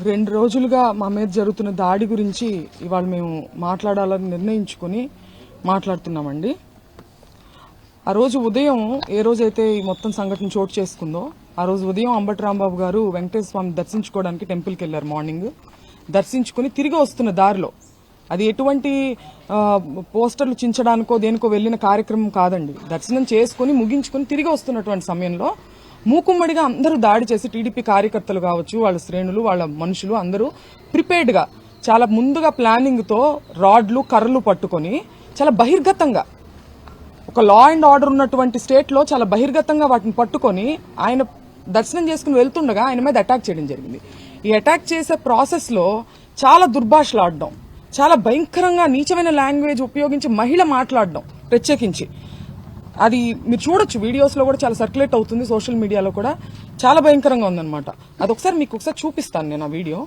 2 రోజులుగా మా మీద జరుగుతున్న దాడి గురించి ఇవాళ మేము మాట్లాడాలని నిర్ణయించుకుని మాట్లాడుతున్నామండి. ఆ రోజు ఉదయం ఏ రోజైతే ఈ మొత్తం సంఘటన చోటు చేసుకుందో ఆ రోజు ఉదయం అంబటి రాంబాబు గారు వెంకటేశ్వర స్వామి దర్శించుకోవడానికి టెంపుల్కి వెళ్లారు. మార్నింగ్ దర్శించుకుని తిరిగి వస్తున్న దారిలో, అది ఎటువంటి పోస్టర్లు చించడానికో దేనికో వెళ్లిన కార్యక్రమం కాదండి. దర్శనం చేసుకుని ముగించుకుని తిరిగి వస్తున్నటువంటి సమయంలో మూకుమ్మడిగా అందరూ దాడి చేసి, టీడీపీ కార్యకర్తలు కావచ్చు, వాళ్ళ శ్రేణులు, వాళ్ళ మనుషులు అందరూ ప్రిపేర్డ్ గా చాలా ముందుగా ప్లానింగ్ తో రాడ్లు కర్రలు పట్టుకొని చాలా బహిర్గతంగా, ఒక లా అండ్ ఆర్డర్ ఉన్నటువంటి స్టేట్ లో చాలా బహిర్గతంగా వాటిని పట్టుకొని ఆయన దర్శనం చేసుకుని వెళ్తుండగా ఆయన మీద అటాక్ చేయడం జరిగింది. ఈ అటాక్ చేసే ప్రాసెస్ లో చాలా దుర్భాషలాడడం, చాలా భయంకరంగా నీచమైన లాంగ్వేజ్ ఉపయోగించి మహిళ మాట్లాడడం, ప్రత్యేకించి అది మీరు చూడొచ్చు, వీడియోస్ లో కూడా చాలా సర్క్యులేట్ అవుతుంది, సోషల్ మీడియాలో కూడా చాలా భయంకరంగా ఉందన్నమాట. అది ఒకసారి మీకు ఒకసారి చూపిస్తాను నేను ఆ వీడియో.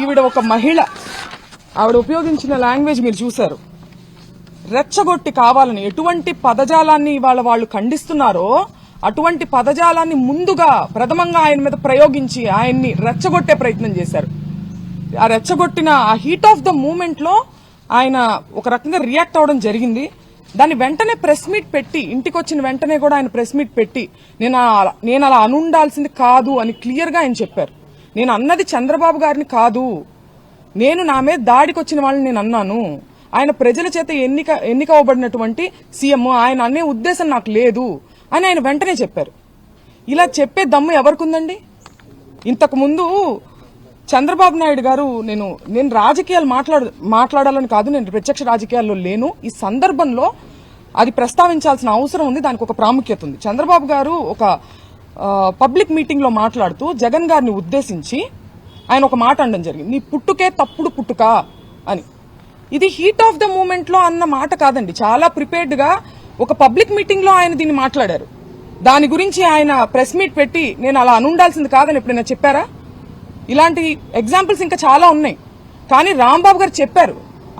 ఈవిడ ఒక మహిళ, ఆవిడ ఉపయోగించిన లాంగ్వేజ్ మీరు చూశారు. రెచ్చగొట్టి కావాలని ఎటువంటి పదజాలాన్ని ఇవాళ వాళ్ళు ఖండిస్తున్నారో అటువంటి పదజాలాన్ని ముందుగా ప్రథమంగా ఆయన మీద ప్రయోగించి ఆయన్ని రెచ్చగొట్టే ప్రయత్నం చేశారు. ఆ రెచ్చగొట్టిన ఆ హీట్ ఆఫ్ ద మూమెంట్ లో ఆయన ఒక రకంగా రియాక్ట్ అవడం జరిగింది. దాన్ని వెంటనే ప్రెస్ మీట్ పెట్టి, ఇంటికి వచ్చిన వెంటనే కూడా ఆయన ప్రెస్ మీట్ పెట్టి నేను అలా అనుండాల్సింది కాదు అని క్లియర్ గా ఆయన చెప్పారు. నేను అన్నది చంద్రబాబు గారిని కాదు, నేను నా మీద దాడికి వచ్చిన వాళ్ళని నేను అన్నాను. ఆయన ప్రజల చేత ఎన్నిక అవ్వబడినటువంటి సీఎం, ఆయన అనే ఉద్దేశం నాకు లేదు అని ఆయన వెంటనే చెప్పారు. ఇలా చెప్పే దమ్ము ఎవరికుందండి? ఇంతకు ముందు చంద్రబాబు నాయుడు గారు, నేను రాజకీయాలు మాట్లాడాలని కాదు, నేను ప్రత్యక్ష రాజకీయాల్లో లేను, ఈ సందర్భంలో అది ప్రస్తావించాల్సిన అవసరం ఉంది, దానికి ఒక ప్రాముఖ్యత ఉంది. చంద్రబాబు గారు ఒక పబ్లిక్ మీటింగ్ లో మాట్లాడుతూ జగన్ గారిని ఉద్దేశించి ఆయన ఒక మాట అనడం జరిగింది, నీ పుట్టుకే తప్పుడు పుట్టుక అని. ఇది హీట్ ఆఫ్ ద మూమెంట్ లో అన్న మాట కాదండి, చాలా ప్రిపేర్డ్ గా ఒక పబ్లిక్ మీటింగ్ లో ఆయన దీన్ని మాట్లాడారు. దాని గురించి ఆయన ప్రెస్ మీట్ పెట్టి నేను అలా అనుండాల్సింది కాదని ఎప్పుడైనా చెప్పారా? ఇలాంటి ఎగ్జాంపుల్స్ ఇంకా చాలా ఉన్నాయి. కానీ రాంబాబు గారు చెప్పారు,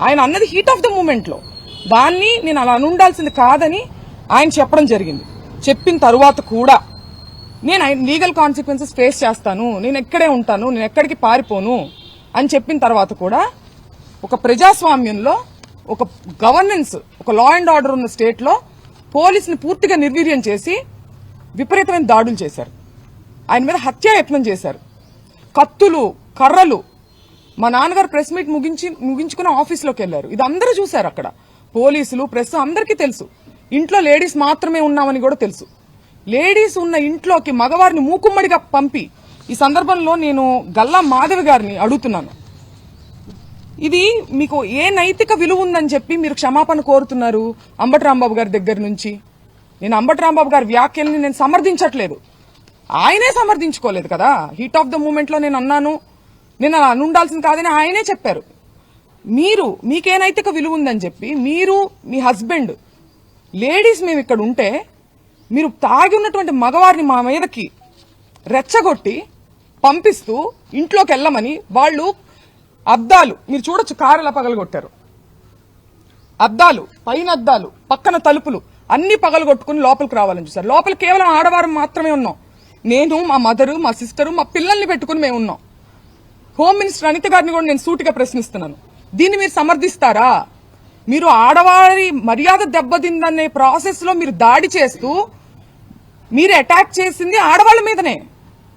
ఆయన అన్నది హీట్ ఆఫ్ ద మూమెంట్ లో, దాన్ని నేను అలా అనుండాల్సింది కాదని ఆయన చెప్పడం జరిగింది. చెప్పిన తరువాత కూడా నేను లీగల్ కాన్సిక్వెన్సెస్ ఫేస్ చేస్తాను, నేను ఎక్కడే ఉంటాను, నేను ఎక్కడికి పారిపోను అని చెప్పిన తర్వాత కూడా ఒక ప్రజాస్వామ్యంలో, ఒక గవర్నెన్స్, ఒక లా అండ్ ఆర్డర్ ఉన్న స్టేట్ లో పోలీసుని పూర్తిగా నిర్వీర్యం చేసి విపరీతమైన దాడులు చేశారు. ఆయన మీద హత్యాయత్నం చేశారు. కత్తులు, కర్రలు. మా నాన్నగారు ప్రెస్ మీట్ ముగించుకుని ఆఫీస్లోకి వెళ్లారు. ఇది అందరూ చూశారు అక్కడ, పోలీసులు, ప్రెస్, అందరికీ తెలుసు. ఇంట్లో లేడీస్ మాత్రమే ఉన్నామని కూడా తెలుసు. లేడీస్ ఉన్న ఇంట్లోకి మగవారిని మూకుమ్మడిగా పంపి, ఈ సందర్భంలో నేను గల్లా మాధవి గారిని అడుగుతున్నాను, ఇది మీకు ఏ నైతిక విలువ ఉందని చెప్పి మీరు క్షమాపణ కోరుతున్నారు అంబటి రాంబాబు గారి దగ్గర నుంచి? నేను అంబటి రాంబాబు గారి వ్యాఖ్యల్ని నేను సమర్థించట్లేదు, ఆయనే సమర్థించుకోలేదు కదా. హీట్ ఆఫ్ ద మూమెంట్ లో నేను అన్నాను, నేను అలా అనుండాల్సింది కాదని ఆయనే చెప్పారు. మీకే నైతిక విలువ ఉందని చెప్పి మీరు, మీ హస్బెండ్, లేడీస్ మేము ఇక్కడ ఉంటే మీరు తాగి ఉన్నటువంటి మగవారిని మా మీదకి రెచ్చగొట్టి పంపిస్తూ ఇంట్లోకి వెళ్ళమని, వాళ్ళు అద్దాలు మీరు చూడొచ్చు, కారు ఎలా పగలగొట్టారు, అద్దాలు, పైన అద్దాలు, పక్కన తలుపులు అన్ని పగలగొట్టుకుని లోపలికి రావాలని చూశారు. లోపల కేవలం ఆడవారు మాత్రమే ఉన్నాం. నేను, మా మదరు, మా సిస్టరు, మా పిల్లల్ని పెట్టుకుని మేము ఉన్నాం. హోమ్ మినిస్టర్ అనిత గారిని కూడా నేను సూటిగా ప్రశ్నిస్తున్నాను, దీన్ని మీరు సమర్థిస్తారా? మీరు ఆడవారి మర్యాద దెబ్బతిందనే ప్రాసెస్ లో మీరు దాడి చేస్తూ మీరు అటాక్ చేసింది ఆడవాళ్ల మీదనే.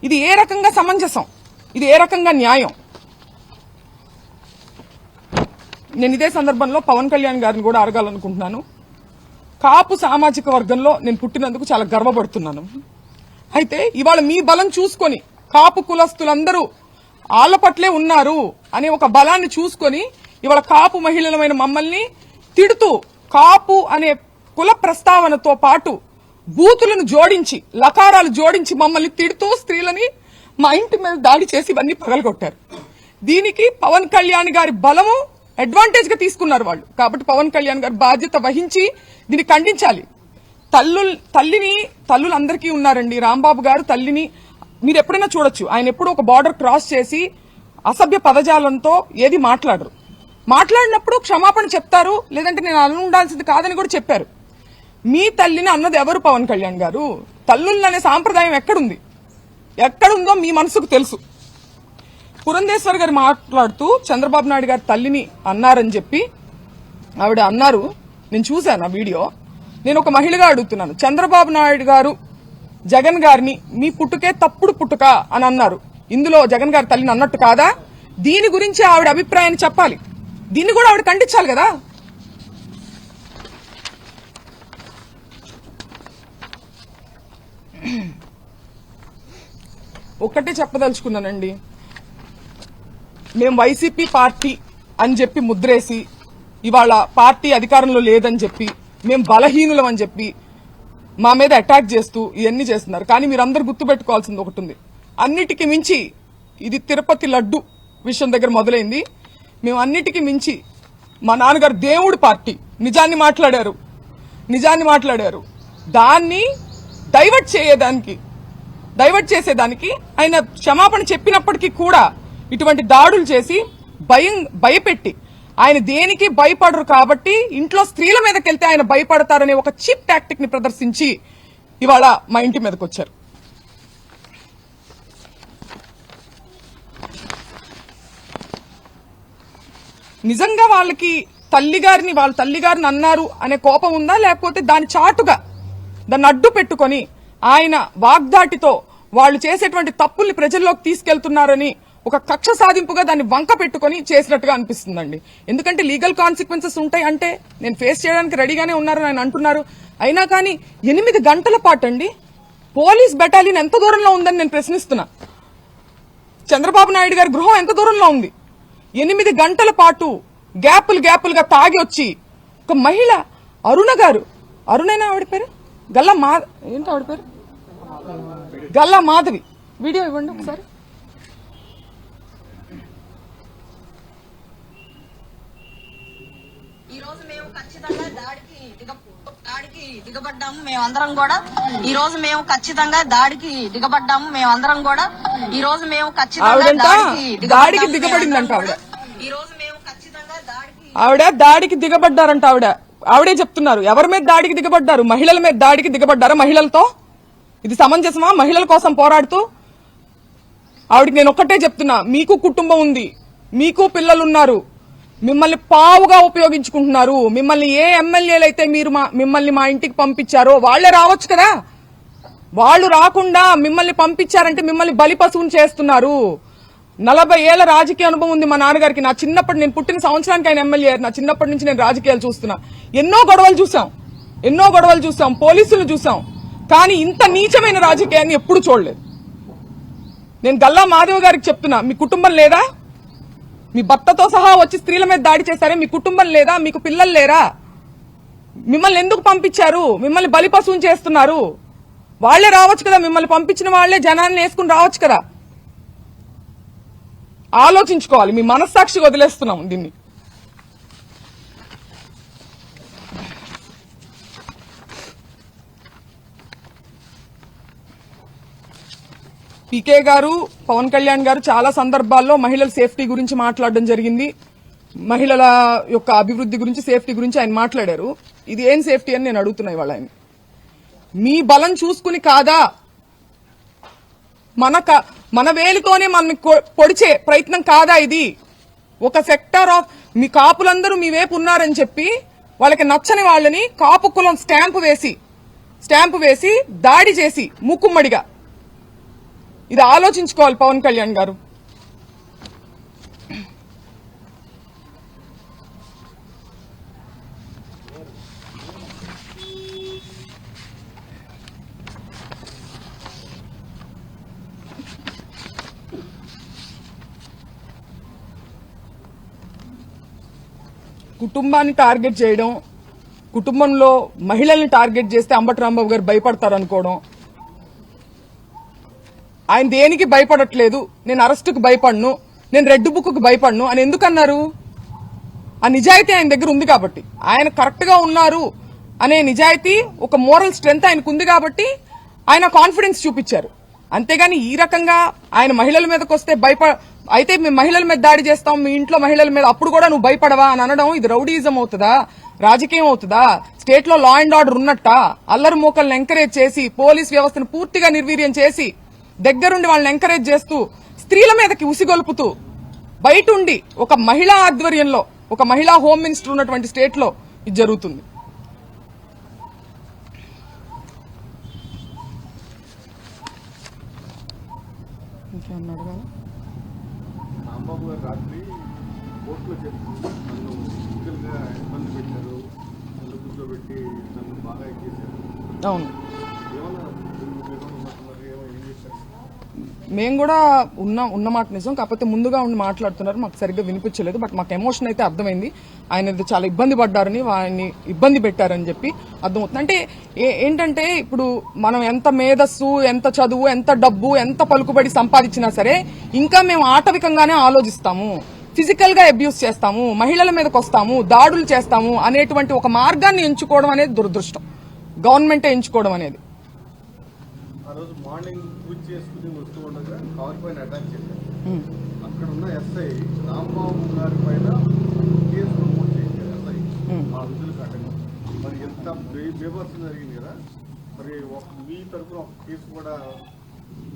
ఇది ఏ రకంగా సమంజసం? ఇది ఏ రకంగా న్యాయం? నేను ఇదే సందర్భంలో పవన్ కళ్యాణ్ గారిని కూడా అడగాలనుకుంటున్నాను. కాపు సామాజిక వర్గంలో నేను పుట్టినందుకు చాలా గర్వపడుతున్నాను. అయితే ఇవాళ మీ బలం చూసుకొని కాపు కులస్తులందరూ ఆళ్ల పట్లే ఉన్నారు అనే ఒక బలాన్ని చూసుకొని ఇవాళ కాపు మహిళలమైన మమ్మల్ని తిడుతూ కాపు అనే కుల ప్రస్తావనతో పాటు బూతులను జోడించి లకారాలు జోడించి మమ్మల్ని తిడుతూ స్త్రీలని మా ఇంటి మీద దాడి చేసి ఇవన్నీ పగలగొట్టారు. దీనికి పవన్ కళ్యాణ్ గారి బలము అడ్వాంటేజ్ గా తీసుకున్నారు వాళ్ళు. కాబట్టి పవన్ కళ్యాణ్ గారు బాధ్యత వహించి దీన్ని ఖండించాలి. తల్లులు అందరికీ ఉన్నారండి. రాంబాబు గారు తల్లిని మీరు ఎప్పుడైనా చూడొచ్చు. ఆయన ఎప్పుడు ఒక బార్డర్ క్రాస్ చేసి అసభ్య పదజాలంతో ఏది మాట్లాడరు. మాట్లాడినప్పుడు క్షమాపణ చెప్తారు, లేదంటే నేను అను ఉండాల్సింది కాదని కూడా చెప్పారు. మీ తల్లిని అన్నది ఎవరు? పవన్ కళ్యాణ్ గారు. తల్లులనే సాంప్రదాయం ఎక్కడుందో మీ మనసుకు తెలుసు. పురంధేశ్వర్ గారు మాట్లాడుతూ చంద్రబాబు నాయుడు గారు తల్లిని అన్నారని చెప్పి ఆవిడ అన్నారు. నేను చూశాను ఆ వీడియో. నేను ఒక మహిళగా అడుగుతున్నాను, చంద్రబాబు నాయుడు గారు జగన్ గారిని మీ పుట్టుకే తప్పుడు పుట్టుక అని అన్నారు. ఇందులో జగన్ గారి తల్లిని అన్నట్టు కాదా? దీని గురించి ఆవిడ అభిప్రాయాన్ని చెప్పాలి. దీన్ని కూడా ఆవిడ ఖండించాలి కదా. ఒక్కటే చెప్పదలుచుకున్నానండి, మేము వైసీపీ పార్టీ అని చెప్పి ముద్రేసి ఇవాళ పార్టీ అధికారంలో లేదని చెప్పి మేము బలహీనులం అని చెప్పి మా మీద అటాక్ చేస్తూ ఇవన్నీ చేస్తున్నారు. కానీ మీరందరూ గుర్తుపెట్టుకోవాల్సింది ఒకటి ఉంది. అన్నిటికీ మించి ఇది తిరుపతి లడ్డు విషయం దగ్గర మొదలైంది. మేము అన్నిటికీ మించి మా నాన్నగారు దేవుడు పార్టీ నిజాన్ని మాట్లాడారు. దాన్ని డైవర్ట్ చేసేదానికి ఆయన క్షమాపణ చెప్పినప్పటికీ కూడా ఇటువంటి దాడులు చేసి భయపెట్టి ఆయన దేనికి భయపడరు కాబట్టి ఇంట్లో స్త్రీల మీదకి వెళ్తే ఆయన భయపడతారనే ఒక చీప్ టాక్టిక్ ని ప్రదర్శించి ఇవాళ మా ఇంటి మీదకి వచ్చారు. నిజంగా వాళ్ళ తల్లిగారిని అన్నారు అనే కోపం ఉందా, లేకపోతే దాని చాటుగా దాన్ని అడ్డు పెట్టుకుని ఆయన వాగ్దాటితో వాళ్ళు చేసేటువంటి తప్పుల్ని ప్రజల్లోకి తీసుకెళ్తున్నారని ఒక కక్ష సాధింపుగా దాన్ని వంక పెట్టుకుని చేసినట్టుగా అనిపిస్తుందండి. ఎందుకంటే లీగల్ కాన్సిక్వెన్సెస్ ఉంటాయి అంటే నేను ఫేస్ చేయడానికి రెడీగానే ఉన్నారని ఆయన అంటున్నారు. అయినా కానీ 8 గంటల పాటు అండి పోలీస్ బెటాలియన్ ఎంత దూరంలో ఉందని నేను ప్రశ్నిస్తున్నా. చంద్రబాబు నాయుడు గారి గృహం ఎంత దూరంలో ఉంది? 8 గంటల పాటు గ్యాపులుగా తాగి వచ్చి ఒక మహిళ అరుణైనా ఆవిడ పేరు గల్లా మాధవి వీడియో ఇవ్వండి ఒకసారి. ఈ రోజు మేము ఖచ్చితంగా దాడికి దిగబడ్డాము. మేమందరం కూడా ఈ రోజు మేము ఖచ్చితంగా దాడికి దిగబడ్డాము. మేమందరం కూడా ఈ రోజు మేము ఖచ్చితంగా దాడికి దిగబడిందంట ఆవిడ. ఈ రోజు మేము ఖచ్చితంగా దాడికి దిగబడ్డారంట ఆవిడే చెప్తున్నారు. ఎవరి మీద దాడికి దిగబడ్డారు? మహిళల మీద దాడికి దిగబడ్డారా? మహిళలతో ఇది సమంజసమా? మహిళల కోసం పోరాడుతూ ఆవిడకి నేను ఒక్కటే చెప్తున్నా, మీకు కుటుంబం ఉంది, మీకు పిల్లలున్నారు, మిమ్మల్ని పావుగా ఉపయోగించుకుంటున్నారు. మిమ్మల్ని ఏ ఎమ్మెల్యేలు అయితే మిమ్మల్ని మా ఇంటికి పంపించారో వాళ్లే రావచ్చు కదా. వాళ్ళు రాకుండా మిమ్మల్ని పంపించారంటే మిమ్మల్ని బలిపశువుని చేస్తున్నారు. 40 ఏళ్ల రాజకీయ అనుభవం ఉంది మా నాన్నగారికి. నేను పుట్టిన సంవత్సరానికి ఆయన ఎమ్మెల్యే. నా చిన్నప్పటి నుంచి నేను రాజకీయాలు చూస్తున్నా. ఎన్నో గొడవలు చూసాం, పోలీసులు చూసాం. కానీ ఇంత నీచమైన రాజకీయాన్ని ఎప్పుడు చూడలేదు. నేను గల్లా మాధవ్ గారికి చెప్తున్నా, మీ కుటుంబం లేదా? మీ భర్తతో సహా వచ్చి స్త్రీల మీద దాడి చేశారే, మీ కుటుంబం లేదా? మీకు పిల్లలు లేరా? మిమ్మల్ని ఎందుకు పంపించారు? మిమ్మల్ని బలిపశువుని చేస్తున్నారు. వాళ్లే రావచ్చు కదా, మిమ్మల్ని పంపించిన వాళ్లే జనాన్ని వేసుకుని రావచ్చు కదా. ఆలోచించుకోవాలి. మీ మనస్సాక్షి వదిలేస్తున్నాం దీన్ని. పీకే గారు, పవన్ కళ్యాణ్ గారు చాలా సందర్భాల్లో మహిళల సేఫ్టీ గురించి మాట్లాడడం జరిగింది. మహిళల యొక్క అభివృద్ధి గురించి, సేఫ్టీ గురించి ఆయన మాట్లాడారు. ఇది ఏం సేఫ్టీ అని నేను అడుగుతున్నా ఇవాళ ఆయన. మీ బలం చూసుకుని కాదా, మన వేలుతోనే మనల్ని పొడిచే ప్రయత్నం కాదా ఇది? ఒక సెక్టార్ ఆఫ్ మీ కాపులందరూ మీ వైపు ఉన్నారని చెప్పి వాళ్ళకి నచ్చని వాళ్ళని కాపు కులం స్టాంపు వేసి దాడి చేసి మూకుమ్మడిగా. ఇది ఆలోచించుకోవాలి పవన్ కళ్యాణ్ గారు. కుటుంబాన్ని టార్గెట్ చేయడం, కుటుంబంలో మహిళల్ని టార్గెట్ చేస్తే అంబటి రాంబాబు గారు భయపడతారనుకోవడం, ఆయన దేనికి భయపడట్లేదు, నేను అరెస్టుకు భయపడను, నేను రెడ్ బుక్కు భయపడను అని ఎందుకన్నారు? ఆ నిజాయితీ ఆయన దగ్గర ఉంది కాబట్టి, ఆయన కరెక్ట్ గా ఉన్నారు అనే నిజాయితీ, ఒక మోరల్ స్ట్రెంగ్త్ ఆయనకు ఉంది కాబట్టి ఆయన కాన్ఫిడెన్స్ చూపించారు. అంతేగాని ఈ రకంగా ఆయన మహిళల మీదకి వస్తే అయితే మేము మహిళల మీద దాడి చేస్తాం, మీ ఇంట్లో మహిళల మీద, అప్పుడు కూడా నువ్వు భయపడవా అని అనడం ఇది రౌడీజం అవుతుందా, రాజకీయం అవుతుందా? స్టేట్ లో లా అండ్ ఆర్డర్ ఉన్నట్ట అల్లరి మూకల్ని ఎంకరేజ్ చేసి, పోలీస్ వ్యవస్థను పూర్తిగా నిర్వీర్యం చేసి, దగ్గరుండి వాళ్ళని ఎంకరేజ్ చేస్తూ, స్త్రీల మీదకి ఉసిగొల్పుతూ, బయట ఉండి ఒక మహిళా ఆధ్వర్యంలో ఒక మహిళా హోమ్ మినిస్టర్ ఉన్నటువంటి స్టేట్ లో ఇది జరుగుతుంది. ఇంకేమన్నాడు కదా రాంబాబు గారు రాత్రి కోర్టులో చెప్పి నన్ను ఫిజికల్గా ఇబ్బంది పెట్టారు, నన్ను కూర్చోబెట్టి నన్ను బాగా ఎక్కేశారు. అవును, ఏమన్నా ఉన్నట్టున్నారు, ఏం చేశారు? మేము కూడా ఉన్నమాట నిజం. కాకపోతే ముందుగా ఉండి మాట్లాడుతున్నారు, మాకు సరిగ్గా వినిపించలేదు. బట్ మాకు ఎమోషన్ అయితే అర్థమైంది. ఆయన చాలా ఇబ్బంది పడ్డారని, ఆయన్ని ఇబ్బంది పెట్టారని చెప్పి అర్థమవుతుంది. అంటే ఏంటంటే ఇప్పుడు మనం ఎంత మేధస్సు, ఎంత చదువు, ఎంత డబ్బు, ఎంత పలుకుబడి సంపాదించినా సరే ఇంకా మేము ఆటవికంగానే ఆలోచిస్తాము, ఫిజికల్ గా అబ్యూస్ చేస్తాము, మహిళల మీదకి వస్తాము, దాడులు చేస్తాము అనేటువంటి ఒక మార్గాన్ని ఎంచుకోవడం అనేది దురదృష్టం. గవర్నమెంటే ఎంచుకోవడం అనేది. ఆ రోజు మార్నింగ్ పూజ చేసుకుని వస్తూ ఉండగా కార్ పైన అటాక్ చేశారు. అక్కడ ఉన్న ఎస్ఐ రాంబాబు గారి పైన కేసు నమోదు చేశారు. ఎస్ఐ ఆ విధులు కట్టడం మరి ఎంత బేబర్స్ జరిగింది కదా. మరి మీ తరఫున ఒక కేసు కూడా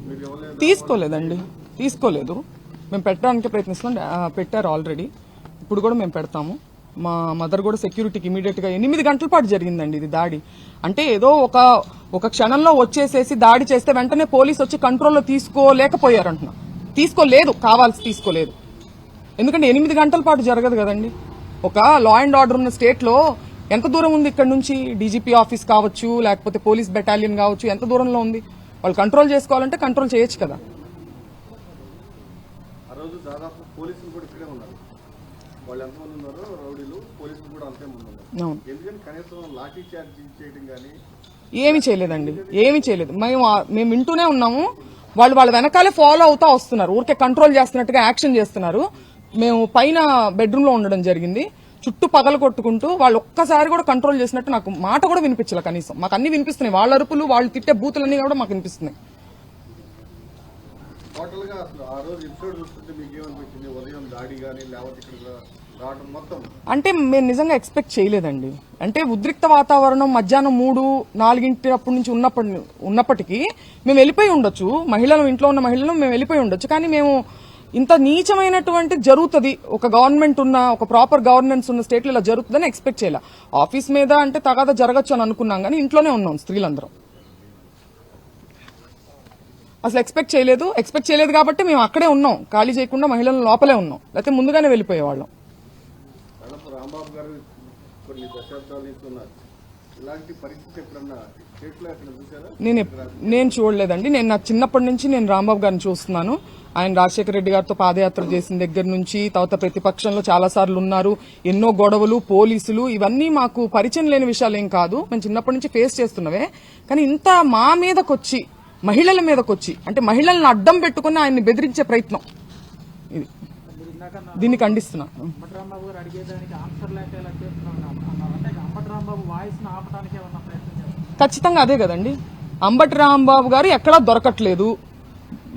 మీరు ఇవ్వలేదు? తీసుకోలేదండి, తీసుకోలేదు. మేము పెట్టడానికి ప్రయత్నిస్తున్నాం, పెట్టారు ఆల్రెడీ, ఇప్పుడు కూడా మేము పెడతాము. మా మదర్ కూడా సెక్యూరిటీకి ఇమీడియట్ గా 8 గంటల పాటు జరిగిందండి ఇది దాడి. అంటే ఏదో ఒక క్షణంలో వచ్చేసేసి దాడి చేస్తే వెంటనే పోలీసు వచ్చి కంట్రోల్లో తీసుకోలేకపోయారంటున్నా. తీసుకోలేదు, కావాల్సి తీసుకోలేదు. ఎందుకంటే 8 గంటల పాటు జరగదు కదండి. ఒక లా అండ్ ఆర్డర్ ఉన్న స్టేట్ లో ఎంత దూరం ఉంది ఇక్కడ నుంచి? డీజీపీ ఆఫీస్ కావచ్చు, లేకపోతే పోలీస్ బెటాలియన్ కావచ్చు, ఎంత దూరంలో ఉంది? వాళ్ళు కంట్రోల్ చేసుకోవాలంటే కంట్రోల్ చేయొచ్చు కదా. ఆ రోజు దాదాపు పోలీసులు కూడా ఇక్కడే ఉన్నారు. వాళ్ళు ఎంతమంది ఉన్నారో రౌడీలు, పోలీసులు కూడా అంతే మంది ఉన్నారు. ఎందుకని కనీసం లాఠీ చార్జ్ చేయడం కానీ ఏమీ చేయలేదండి, ఏమీ చేయలేదు. మేము వింటూనే ఉన్నాము. వాళ్ళ వెనకాలే ఫాలో అవుతా వస్తున్నారు, ఊరికే కంట్రోల్ చేస్తున్నట్టుగా యాక్షన్ చేస్తున్నారు. మేము పైన బెడ్రూమ్ లో ఉండడం జరిగింది, చుట్టూ పగల కొట్టుకుంటూ వాళ్ళు ఒక్కసారి కూడా కంట్రోల్ చేసినట్టు నాకు మాట కూడా వినిపించలే. కనీసం మాకు అన్ని వినిపిస్తున్నాయి, వాళ్ళ అరుపులు, వాళ్ళు తిట్టే బూతులన్నీ కూడా మాకు వినిపిస్తున్నాయి. టోటల్ గా అసలు ఆ రోజు ఎపిసోడ్ చూస్తుంటే మీకు ఏమనిపించింది? ఉదయం దాడి కానీ లేకపోతే ఇక్కడ రావడం మొత్తం అంటే మేము నిజంగా ఎక్స్పెక్ట్ చేయలేదండి. అంటే ఉద్రిక్త వాతావరణం మధ్యాహ్నం 3-4 అప్పటి నుంచి ఉన్నప్పటికీ మేము వెళ్ళిపోయి ఉండొచ్చు, మహిళలు, ఇంట్లో ఉన్న మహిళలు మేము వెళ్ళిపోయి ఉండొచ్చు. కానీ మేము ఇంత నీచమైనటువంటి జరుగుతుంది, ఒక గవర్నమెంట్ ఉన్న, ఒక ప్రాపర్ గవర్నెన్స్ ఉన్న స్టేట్ లో ఇలా జరుగుతుందని ఎక్స్పెక్ట్ చేయాలి. ఆఫీస్ మీద అంటే తగాదా జరగచ్చు అని అనుకున్నాం, కానీ ఇంట్లోనే ఉన్నాం స్త్రీలందరం. అసలు ఎక్స్పెక్ట్ చేయలేదు కాబట్టి మేము అక్కడే ఉన్నాం, ఖాళీ చేయకుండా మహిళలు లోపలే ఉన్నాం, లేకపోతే ముందుగానే వెళ్ళిపోయేవాళ్ళం. రాంబాబు గారు కొన్ని దశాబ్దాల నుంచి ఉన్నారు, ఇలాంటి పరిస్థితి ఎప్పుడన్నా స్టేట్లో ఎక్కడ చూసారా? నేను చూడలేదండి. నేను నా చిన్నప్పటి నుంచి నేను రాంబాబు గారిని చూస్తున్నాను. ఆయన రాజశేఖర రెడ్డి గారితో పాదయాత్ర చేసిన దగ్గర నుంచి, తర్వాత ప్రతిపక్షంలో చాలా సార్లు ఉన్నారు. ఎన్నో గొడవలు, పోలీసులు, ఇవన్నీ మాకు పరిచయం లేని విషయాలు ఏం కాదు, మేము చిన్నప్పటి నుంచి ఫేస్ చేస్తున్నవే. కానీ ఇంత మా మీదకొచ్చి, మహిళల మీదకొచ్చి, అంటే మహిళలను అడ్డం పెట్టుకుని ఆయన్ని బెదిరించే ప్రయత్నం ఇది, దీన్ని ఖండిస్తున్నా. ఖచ్చితంగా అదే కదండి. అంబటి రాంబాబు గారు ఎక్కడా దొరకట్లేదు.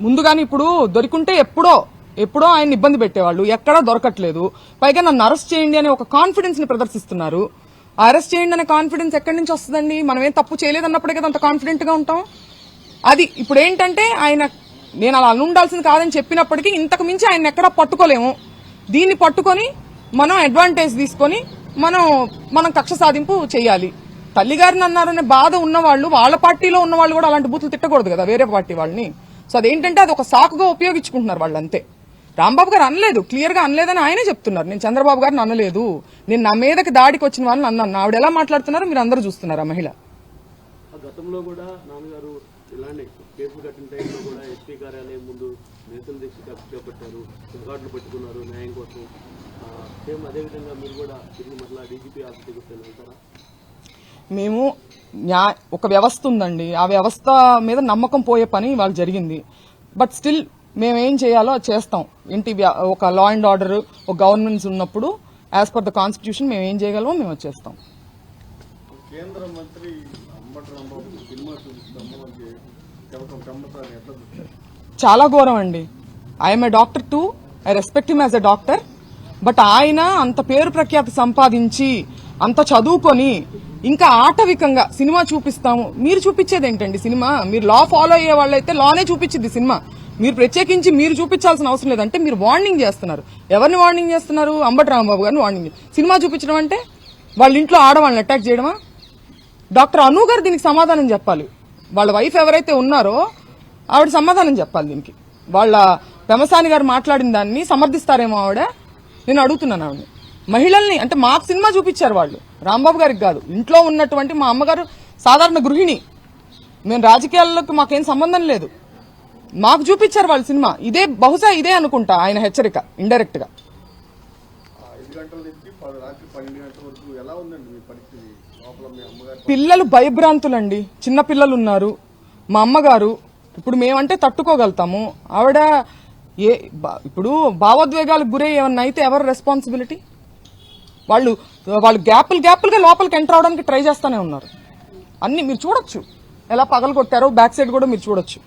ముందుగాని ఇప్పుడు దొరికింటే ఎప్పుడో ఆయన ఇబ్బంది పెట్టేవాళ్ళు, ఎక్కడా దొరకట్లేదు. పైగా నన్ను అరెస్ట్ చేయండి అనే ఒక కాన్ఫిడెన్స్ ని ప్రదర్శిస్తున్నారు. అరెస్ట్ చేయండి అనే కాన్ఫిడెన్స్ ఎక్కడి నుంచి వస్తుందండి? మనం ఏం తప్పు చేయలేదన్నప్పుడే కదా అంత కాన్ఫిడెంట్ గా ఉంటాం. అది ఇప్పుడు ఏంటంటే ఆయన, నేను అలా ఉండాల్సింది కాదని చెప్పినప్పటికీ ఇంతకు మించి ఆయన ఎక్కడా పట్టుకోలేము. దీన్ని పట్టుకొని మనం అడ్వాంటేజ్ తీసుకొని మనం కక్ష సాధింపు చేయాలి. తల్లిగారిని అన్నారనే బాధ ఉన్నవాళ్ళు, వాళ్ళ పార్టీలో ఉన్న వాళ్ళు కూడా అలాంటి బూతులు తిట్టకూడదు కదా వేరే పార్టీ వాళ్ళని. సో అదేంటంటే అది ఒక సాకుగా ఉపయోగించుకుంటున్నారు వాళ్ళు, అంతే. రాంబాబు గారు అనలేదు, క్లియర్ గా అనలేదని ఆయనే చెప్తున్నారు. నేను చంద్రబాబు గారిని అనలేదు, నేను నా మీదకి దాడికి వచ్చిన వాళ్ళని అన్నాను. ఆవిడ ఎలా మాట్లాడుతున్నారో మీరు అందరూ చూస్తున్నారు. ఆ మహిళ గతంలో కూడా నాన్నగారు ఇలానే కేసులు కట్టిన టైంలో కూడా ఎస్పీ కార్యాలయం ముందు నిరసన దీక్ష చేపట్టారు, రికార్డులు పట్టుకున్నారు న్యాయం కోసం. సేమ్ అదేవిధంగా మీరు కూడా తిరిగి మళ్ళీ డీజీపీ ఆఫీస్కి వెళ్తారా? మేము ఒక వ్యవస్థ ఉందండి, ఆ వ్యవస్థ మీద నమ్మకం పోయే పని వాళ్ళు జరిగింది. బట్ స్టిల్ మేమేం చేయాలో అది చేస్తాం. ఒక లా అండ్ ఆర్డర్, ఒక గవర్నెన్స్ ఉన్నప్పుడు యాజ్ పర్ ద కాన్స్టిట్యూషన్ మేము ఏం చేయగలమో మేము అది చేస్తాం. కేంద్ర మంత్రి అంబటి రాంబాబు సినిమా చూపిస్తాము అని చెప్పడం గమ్మతాన్ని ఎట్లా చూస్తారు? చాలా ఘోరం అండి. I'm a doctor to, I respect him as a doctor. But ఆయన అంత పేరు ప్రఖ్యాతి సంపాదించి అంత చదువుకొని ఇంకా ఆటవికంగా సినిమా చూపిస్తాము. మీరు చూపించేది ఏంటండి సినిమా? మీరు లా ఫాలో అయ్యే వాళ్ళైతే లానే చూపించింది సినిమా. మీరు ప్రత్యేకించి మీరు చూపించాల్సిన అవసరం లేదంటే మీరు వార్నింగ్ చేస్తున్నారు. ఎవరిని వార్నింగ్ చేస్తున్నారు? అంబటి రాంబాబు గారిని వార్నింగ్. సినిమా చూపించడం అంటే వాళ్ళ ఇంట్లో ఆడవాళ్ళని అటాక్ చేయడమా? డాక్టర్ అను గారు దీనికి సమాధానం చెప్పాలి. వాళ్ళ వైఫ్ ఎవరైతే ఉన్నారో ఆవిడ సమాధానం చెప్పాలి దీనికి. వాళ్ళ పెమసాని గారు మాట్లాడిన దాన్ని సమర్థిస్తారేమో ఆవిడ. నేను అడుగుతున్నాను ఆవిడని. మహిళల్ని అంటే మాకు సినిమా చూపించారు వాళ్ళు, రాంబాబు గారికి కాదు. ఇంట్లో ఉన్నటువంటి మా అమ్మగారు సాధారణ గృహిణి, మేము రాజకీయాల్లోకి మాకేం సంబంధం లేదు. మాకు చూపించారు వాళ్ళు సినిమా. బహుశా ఇదే అనుకుంటా ఆయన హెచ్చరిక ఇండైరెక్ట్ గా. 5 గంటల నుంచి రాత్రి 12 గంటల వరకు ఎలా ఉందండి మీ పరిస్థితి? లోపల మీ అమ్మగారు పిల్లలు భయభ్రాంతులండి, చిన్న పిల్లలు ఉన్నారు. మా అమ్మగారు ఇప్పుడు మేమంటే తట్టుకోగలుగుతాము, ఆవిడ ఇప్పుడు భావోద్వేగాలకు గురై ఏమన్నా అయితే ఎవరు రెస్పాన్సిబిలిటీ? వాళ్ళు గ్యాపులుగా లోపలికి ఎంటర్ అవడానికి ట్రై చేస్తానే ఉన్నారు. అన్ని మీరు చూడొచ్చు ఎలా పగలు కొట్టారో, బ్యాక్ సైడ్ కూడా మీరు చూడొచ్చు.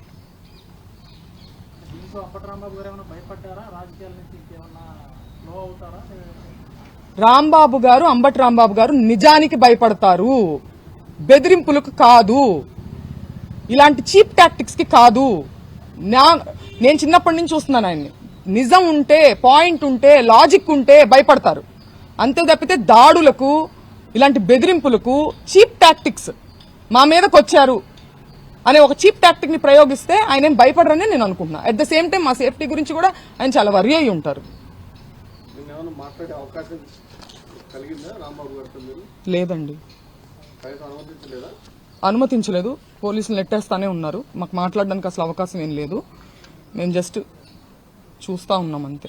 అంబటి రాంబాబు గారు నిజానికి భయపడతారు, బెదిరింపులకు కాదు, ఇలాంటి చీప్ టాక్టిక్స్ కి కాదు. నేను చిన్నప్పటి నుంచి చూస్తున్నాను ఆయన్ని. నిజం ఉంటే, పాయింట్ ఉంటే, లాజిక్ ఉంటే భయపడతారు. అంతే తప్పితే దాడులకు, ఇలాంటి బెదిరింపులకు, చీప్ టాక్టిక్స్ మా మీదకి వచ్చారు అనే ఒక చీప్ టాక్టిక్ ని ప్రయోగిస్తే ఆయన ఏం భయపడరని నేను అనుకుంటున్నా. అట్ ద సేమ్ టైం మా సేఫ్టీ గురించి కూడా ఆయన చాలా వరి అయి ఉంటారు. మాట్లాడే అవకాశం కలిగిందా రాంబాబు గారితో? మీరు లేదండి, అనుమతించలేదా? అనుమతించలేదు. పోలీసులు నెట్టేస్తానే ఉన్నారు. మాకు మాట్లాడడానికి అసలు అవకాశం ఏం లేదు. మేము జస్ట్ చూస్తా ఉన్నాం అంతే.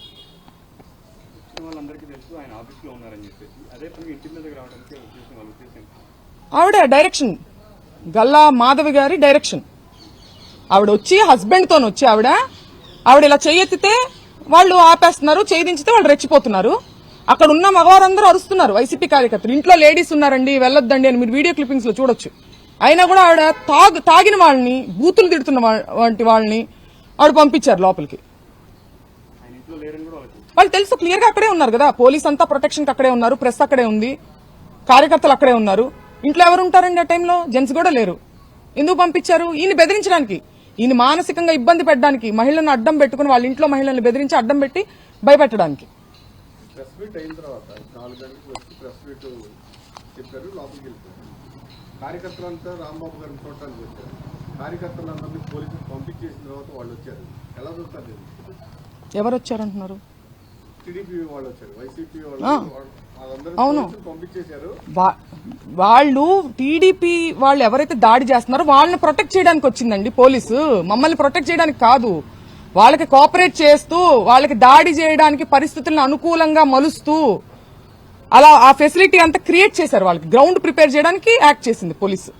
ఆవిడ డైరెక్షన్, గల్లా మాధవి గారి డైరెక్షన్. ఆవిడ వచ్చి హస్బెండ్ తో వచ్చి ఆవిడ ఇలా చెయ్యెత్తితే వాళ్ళు ఆపేస్తున్నారు, దించితే వాళ్ళు రెచ్చిపోతున్నారు. అక్కడ ఉన్న మగవారందరూ అరుస్తున్నారు, వైసీపీ కార్యకర్తలు. ఇంట్లో లేడీస్ ఉన్నారండి, వెళ్ళొద్దండి అని మీరు వీడియో క్లిప్పింగ్స్ లో చూడొచ్చు. అయినా కూడా ఆవిడ తాగిన వాళ్ళని, బూతులు తిడుతున్న వంటి వాళ్ళని ఆవిడ పంపించారు లోపలికి. వాళ్ళు తెలుసు, క్లియర్ గా అక్కడే ఉన్నారు కదా. పోలీస్ అంతా ప్రొటెక్షన్ కి అక్కడే ఉన్నారు, ప్రెస్ అక్కడే ఉంది, కార్యకర్తలు అక్కడే ఉన్నారు. ఇంట్లో ఎవరు ఉంటారండి ఆ టైంలో? జెంట్స్ కూడా లేరు. ఎందుకు పంపించారు? ఈయన బెదిరించడానికి, ఈయన మానసికంగా ఇబ్బంది పెట్టడానికి, మహిళలను అడ్డం పెట్టుకుని వాళ్ళ ఇంట్లో మహిళలను బెదిరించి అడ్డం పెట్టి భయపెట్టడానికి. ప్రెస్ మీట్ అయిన తర్వాత 4 గంటలకు వచ్చి ప్రెస్ మీట్ చెప్పారు, లోపలికి వెళ్ళిపోయారు. కార్యకర్తలంతా రాంబాబు గారిని చూడటానికి వచ్చారు. కార్యకర్తలందరినీ పోలీసులు పంపించేసిన తర్వాత వాళ్ళు వచ్చారు. ఎలా చూస్తారు? ఎవరు వచ్చారంటున్నారు? టీడీపీ వాళ్ళు వచ్చారు, వైసీపీ అవును, పంపించేశారు. వాళ్ళు టీడీపీ వాళ్ళు ఎవరైతే దాడి చేస్తున్నారో వాళ్ళని ప్రొటెక్ట్ చేయడానికి వచ్చిందండి పోలీసు. మమ్మల్ని ప్రొటెక్ట్ చేయడానికి కాదు. వాళ్ళకి కోఆపరేట్ చేస్తూ, వాళ్ళకి దాడి చేయడానికి పరిస్థితులను అనుకూలంగా మలుస్తూ అలా ఆ ఫెసిలిటీ అంతా క్రియేట్ చేశారు. వాళ్ళకి గ్రౌండ్ ప్రిపేర్ చేయడానికి యాక్ట్ చేసింది పోలీసు.